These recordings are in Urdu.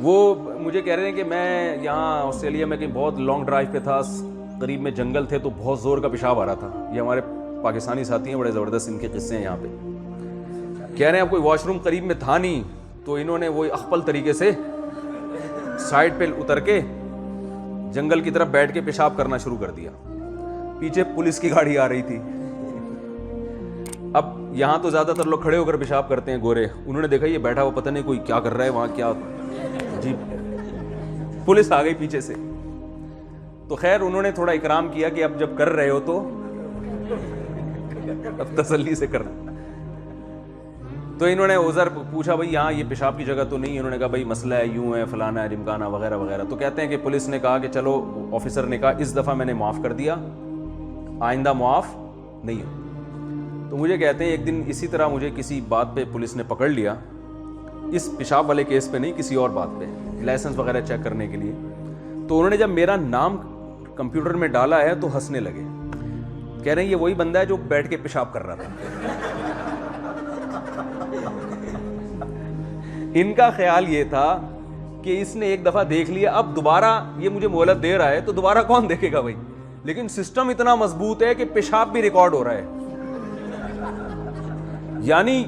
وہ مجھے کہہ رہے ہیں کہ میں یہاں آسٹریلیا میں کہیں بہت لانگ ڈرائیو پہ تھا, قریب میں جنگل تھے, تو بہت زور کا پیشاب آ رہا تھا. یہ ہمارے پاکستانی ساتھی ہیں, بڑے زبردست ان کے قصے ہیں یہاں پہ. کہہ رہے ہیں اب کوئی واش روم قریب میں تھا نہیں, تو انہوں نے وہی اخپل طریقے سے سائڈ پہ اتر کے جنگل کی طرف بیٹھ کے پیشاب کرنا شروع کر دیا. پیچھے پولیس کی گاڑی آ رہی تھی. اب یہاں تو زیادہ تر لوگ کھڑے ہو کر پیشاب کرتے ہیں گورے, انہوں نے دیکھا یہ بیٹھا ہوا پتہ نہیں کوئی کیا کر رہا ہے وہاں, کیا جی. پولیس آ گئی پیچھے سے, تو خیر انہوں نے تھوڑا اکرام کیا کہ اب جب کر رہے ہو تو اب تسلی سے کرنا. تو انہوں نے عذر پوچھا بھائی یہاں یہ پیشاب کی جگہ تو نہیں. انہوں نے کہا بھائی مسئلہ ہے, یوں ہے, فلانا ہے, ڈمکانا وغیرہ وغیرہ. تو کہتے ہیں کہ پولیس نے کہا کہ چلو, آفیسر نے کہا اس دفعہ میں نے معاف کر دیا, آئندہ معاف نہیں ہو. تو مجھے کہتے ہیں ایک دن اسی طرح مجھے کسی بات پہ پولیس نے پکڑ لیا, اس پیشاب والے کیس پہ نہیں, کسی اور بات پہ, لائسنس وغیرہ چیک کرنے کے لیے. تو انہوں نے جب میرا نام کمپیوٹر میں ڈالا ہے تو ہنسنے لگے, کہہ رہے ہیں یہ وہی بندہ ہے جو بیٹھ کے پیشاب کر رہا تھا. ان کا خیال یہ تھا کہ اس نے ایک دفعہ دیکھ لیا, اب دوبارہ یہ مجھے مہلت دے رہا ہے تو دوبارہ کون دیکھے گا بھائی. لیکن سسٹم اتنا مضبوط ہے کہ پیشاب بھی ریکارڈ ہو رہا ہے. یعنی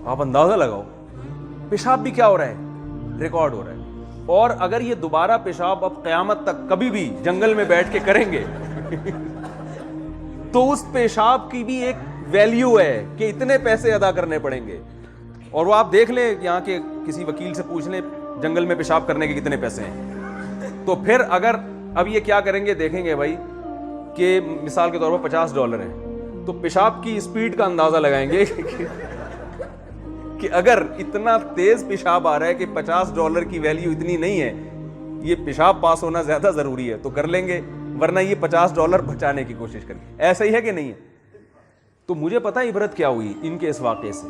آپ اندازہ لگاؤ, پیشاب بھی کیا ہو رہا ہے, ریکارڈ ہو رہا ہے. اور اگر یہ دوبارہ پیشاب اب قیامت تک کبھی بھی جنگل میں بیٹھ کے کریں گے تو اس پیشاب کی بھی ایک ویلیو ہے کہ اتنے پیسے ادا کرنے پڑیں گے. اور وہ آپ دیکھ لیں, یہاں کے کسی وکیل سے پوچھ لیں جنگل میں پیشاب کرنے کے کتنے پیسے ہیں. تو پھر اگر اب یہ کیا کریں گے, دیکھیں گے بھائی کہ مثال کے طور پر $50 ہیں, تو پیشاب کی اسپیڈ کا اندازہ لگائیں گے کہ اگر اتنا تیز پیشاب آ رہا ہے کہ $50 کی ویلیو اتنی نہیں ہے, یہ پیشاب پاس ہونا زیادہ ضروری ہے, تو کر لیں گے, ورنہ یہ $50 بچانے کی کوشش کریں. ایسا ہی ہے کہ نہیں ہے. تو مجھے پتا عبرت کیا ہوئی ان کے اس واقعے سے.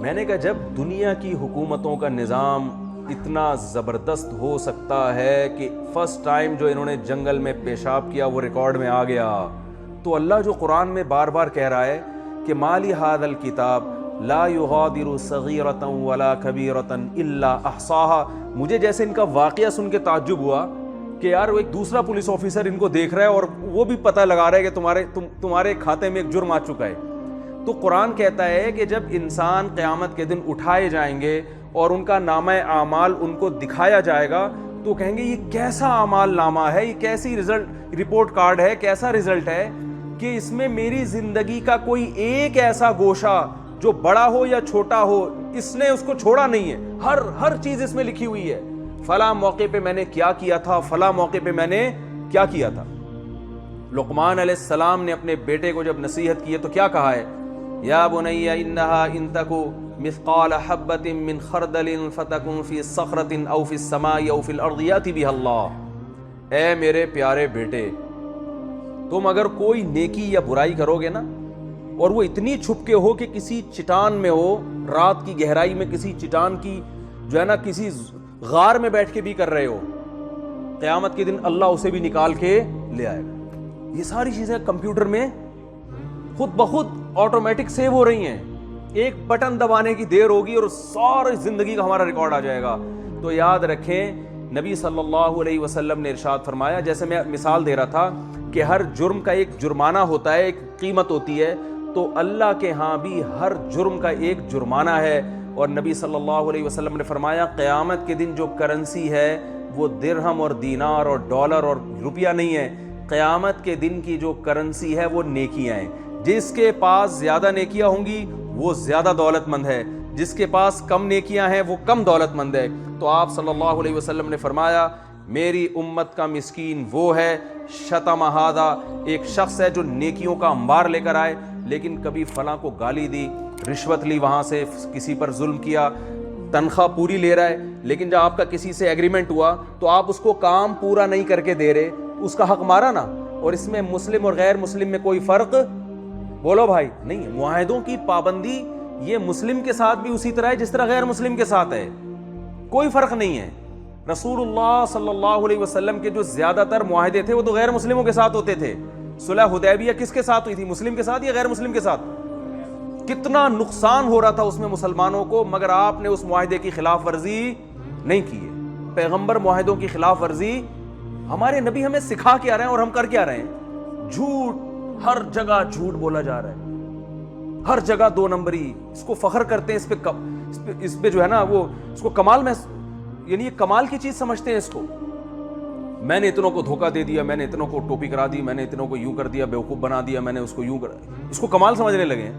میں نے کہا جب دنیا کی حکومتوں کا نظام اتنا زبردست ہو سکتا ہے کہ فرسٹ ٹائم جو انہوں نے جنگل میں پیشاب کیا وہ ریکارڈ میں آ گیا, تو اللہ جو قرآن میں بار بار کہہ رہا ہے کہ مالی ھذا الکتاب لا یغادر صغیرۃ ولا کبیرۃ الا احصاها, مجھے جیسے ان کا واقعہ سن کے تعجب ہوا کہ یار وہ ایک دوسرا پولیس آفیسر ان کو دیکھ رہا ہے اور وہ بھی پتہ لگا رہا ہے کہ تمہارے کھاتے میں ایک جرم آ چکا ہے. تو قرآن کہتا ہے کہ جب انسان قیامت کے دن اٹھائے جائیں گے اور ان کا نامہ اعمال ان کو دکھایا جائے گا, تو کہیں گے یہ کیسا اعمال نامہ ہے, یہ کیسی رپورٹ کارڈ ہے, کیسا رزلٹ ہے کہ اس میں میری زندگی کا کوئی ایک ایسا گوشہ جو بڑا ہو یا چھوٹا ہو اس نے اس کو چھوڑا نہیں ہے, ہر چیز اس میں لکھی ہوئی ہے. فلاں موقع پہ میں نے کیا کیا تھا, فلاں موقع پہ میں نے کیا کیا تھا. لقمان علیہ السلام نے اپنے بیٹے کو جب نصیحت کی ہے تو کیا کہا ہے, یا بنی انہا ان تکو مثقال حبۃ من خردل فتکن فی صخرۃ او فی السماء او فی الارض یأتی بها اللہ. اے میرے پیارے بیٹے, تم اگر کوئی نیکی یا برائی کرو گے نا, اور وہ اتنی چھپ کے ہو کہ کسی چٹان میں ہو, رات کی گہرائی میں کسی چٹان کی جو ہے نا کسی غار میں بیٹھ کے بھی کر رہے ہو, قیامت کے دن اللہ اسے بھی نکال کے لے آئے گا. یہ ساری چیزیں کمپیوٹر میں خود بخود آٹومیٹک سیو ہو رہی ہیں, ایک بٹن دبانے کی دیر ہوگی اور ساری زندگی کا ہمارا ریکارڈ آ جائے گا. تو یاد رکھیں نبی صلی اللہ علیہ وسلم نے ارشاد فرمایا, جیسے میں مثال دے رہا تھا کہ ہر جرم کا ایک جرمانہ ہوتا ہے, ایک قیمت ہوتی ہے, تو اللہ کے ہاں بھی ہر جرم کا ایک جرمانہ ہے. اور نبی صلی اللہ علیہ وسلم نے فرمایا قیامت کے دن جو کرنسی ہے وہ درہم اور دینار اور ڈالر اور روپیہ نہیں ہے, قیامت کے دن کی جو کرنسی ہے وہ نیکیاں ہیں. جس کے پاس زیادہ نیکیاں ہوں گی وہ زیادہ دولت مند ہے, جس کے پاس کم نیکیاں ہیں وہ کم دولت مند ہے. تو آپ صلی اللہ علیہ وسلم نے فرمایا میری امت کا مسکین وہ ہے شتم ھذا, ایک شخص ہے جو نیکیوں کا انبار لے کر آئے لیکن کبھی فلاں کو گالی دی, رشوت لی, وہاں سے کسی پر ظلم کیا, تنخواہ پوری لے رہا ہے, لیکن جب آپ کا کسی سے ایگریمنٹ ہوا تو آپ اس کو کام پورا نہیں کر کے دے رہے, اس کا حق مارا نا. اور اس میں مسلم اور غیر مسلم میں کوئی فرق بولو بھائی نہیں ہے. معاہدوں کی پابندی یہ مسلم کے ساتھ بھی اسی طرح ہے جس طرح غیر مسلم کے ساتھ ہے, کوئی فرق نہیں ہے. رسول اللہ صلی اللہ علیہ وسلم کے جو زیادہ تر معاہدے تھے وہ تو غیر مسلموں کے ساتھ ہوتے تھے. صلح حدیبیہ کس کے ساتھ ہوئی تھی, مسلم کے ساتھ یا غیر مسلم کے ساتھ؟ کتنا نقصان ہو رہا تھا اس میں مسلمانوں کو, مگر آپ نے اس معاہدے کی خلاف ورزی نہیں کیے. پیغمبر معاہدوں کی خلاف ورزی ہمارے نبی ہمیں سکھا کے آ رہے ہیں اور ہم کر کے آ رہے ہیں. جھوٹ, ہر جگہ جھوٹ بولا جا رہا ہے, ہر جگہ دو نمبری. اس کو فخر کرتے ہیں, اس پہ جو ہے نا وہ اس کو کمال میں, یعنی یہ کمال کی چیز سمجھتے ہیں اس کو. میں نے اتنوں کو دھوکہ دے دیا, میں نے اتنوں کو ٹوپی کرا دی, میں نے اتنوں کو یوں کر دیا, بیوقوف بنا دیا, میں نے اس کو یوں کرا, اس کو کمال سمجھنے لگے ہیں.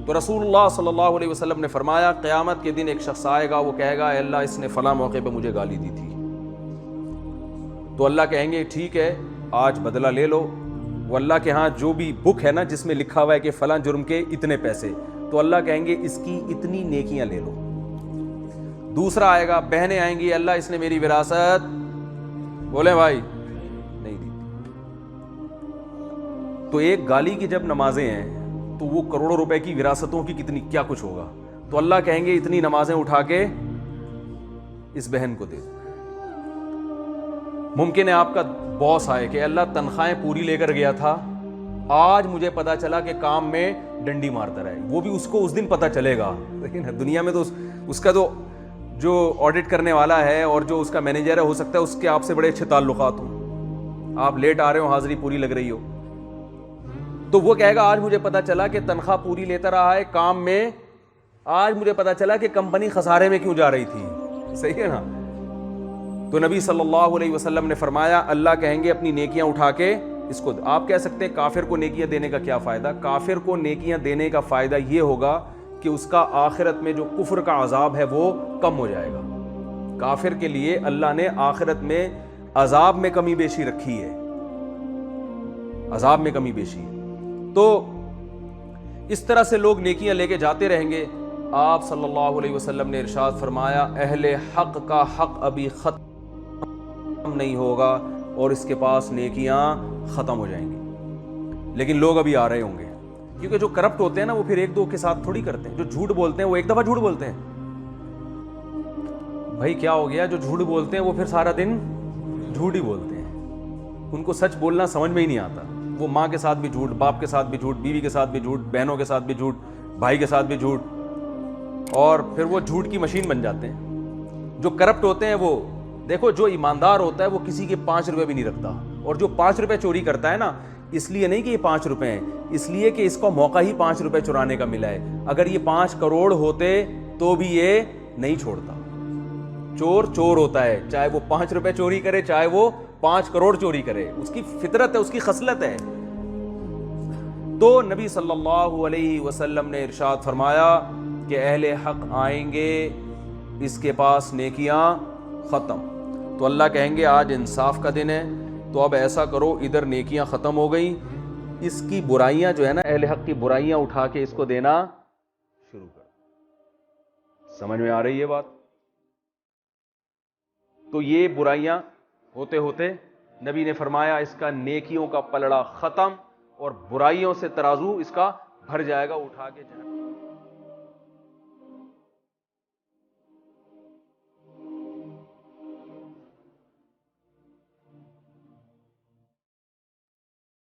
تو رسول اللہ صلی اللہ علیہ وسلم نے فرمایا قیامت کے دن ایک شخص آئے گا, وہ کہے گا اے اللہ اس نے فلاں موقع پہ مجھے گالی دی تھی. تو اللہ کہیں گے ٹھیک ہے آج بدلہ لے لو. وہ اللہ کے ہاں جو بھی بک ہے نا جس میں لکھا ہوا ہے کہ فلاں جرم کے اتنے پیسے, تو اللہ کہیں گے اس کی اتنی نیکیاں لے لو. دوسرا آئے گا, بہنیں آئیں گی, اللہ اس نے میری وراثت, بولے بھائی, نہیں دی. تو ایک گالی کی جب نمازیں ہیں تو وہ کروڑوں روپے کی وراثتوں کی کتنی کیا کچھ ہوگا. تو اللہ کہیں گے اتنی نمازیں اٹھا کے اس بہن کو دے دو. ممکن ہے آپ کا باس آئے کہ اللہ تنخواہیں پوری لے کر گیا تھا, آج مجھے پتا چلا کہ کام میں ڈنڈی مارتا رہے. وہ بھی اس کو اس دن پتا چلے گا, لیکن دنیا میں تو اس کا تو جو آڈٹ کرنے والا ہے اور جو اس کا مینیجر ہے, ہو سکتا ہے اس کے آپ سے بڑے اچھے تعلقات ہوں, آپ لیٹ آ رہے ہو, حاضری پوری لگ رہی ہو, تو وہ کہے گا آج مجھے پتا چلا کہ تنخواہ پوری لیتا رہا ہے کام میں, آج مجھے پتا چلا کہ کمپنی خسارے میں کیوں جا رہی تھی. صحیح ہے نا. تو نبی صلی اللہ علیہ وسلم نے فرمایا اللہ کہیں گے اپنی نیکیاں اٹھا کے اس کو. آپ کہہ سکتے ہیں کافر کو نیکیاں دینے کا کیا فائدہ. کافر کو نیکیاں دینے کا فائدہ یہ ہوگا کہ اس کا آخرت میں جو کفر کا عذاب ہے وہ کم ہو جائے گا. کافر کے لیے اللہ نے آخرت میں عذاب میں کمی بیشی رکھی ہے, عذاب میں کمی بیشی. تو اس طرح سے لوگ نیکیاں لے کے جاتے رہیں گے. آپ صلی اللہ علیہ وسلم نے ارشاد فرمایا اہل حق کا حق ابھی ختم نہیں ہوگا اور اس کے پاس نیکیاں ختم ہو جائیں گی, لیکن لوگ ابھی آ رہے ہوں گے. کیونکہ جو کرپٹ ہوتے ہیں نا وہ پھر ایک دو کے ساتھ تھوڑی کرتے ہیں. جو جھوٹ بولتے ہیں وہ ایک دفعہ جھوٹ بولتے ہیں, بھائی کیا ہو گیا, جو جھوٹ بولتے ہیں وہ پھر سارا دن جھوٹ ہی بولتے ہیں. ان کو سچ بولنا سمجھ میں ہی نہیں آتا. وہ ماں کے ساتھ بھی جھوٹ, باپ کے ساتھ بھی جھوٹ, بیوی کے ساتھ بھی جھوٹ, بہنوں کے ساتھ بھی جھوٹ, بھائی کے ساتھ بھی جھوٹ, اور پھر وہ جھوٹ کی مشین بن جاتے ہیں. جو کرپٹ ہوتے ہیں وہ دیکھو, جو ایماندار ہوتا ہے وہ کسی کے 5 روپے بھی نہیں رکھتا, اور جو 5 روپے چوری کرتا ہے نا, اس لیے نہیں کہ یہ 5 روپے ہیں, اس لیے کہ اس کو موقع ہی 5 روپے چرانے کا ملا ہے. اگر یہ 5 کروڑ ہوتے تو بھی یہ نہیں چھوڑتا. چور چور ہوتا ہے, چاہے وہ 5 روپے چوری کرے چاہے وہ 5 کروڑ چوری کرے, اس کی فطرت ہے, اس کی خصلت ہے. تو نبی صلی اللہ علیہ وسلم نے ارشاد فرمایا کہ اہل حق آئیں گے, اس کے پاس نیکیاں ختم. تو اللہ کہیں گے آج انصاف کا دن ہے, تو اب ایسا کرو ادھر نیکیاں ختم ہو گئیں, اس کی برائیاں جو ہے نا, اہل حق کی برائیاں اٹھا کے اس کو دینا شروع کر. سمجھ میں آ رہی ہے بات. تو یہ برائیاں ہوتے ہوتے نبی نے فرمایا اس کا نیکیوں کا پلڑا ختم اور برائیوں سے ترازو اس کا بھر جائے گا, اٹھا کے جائے.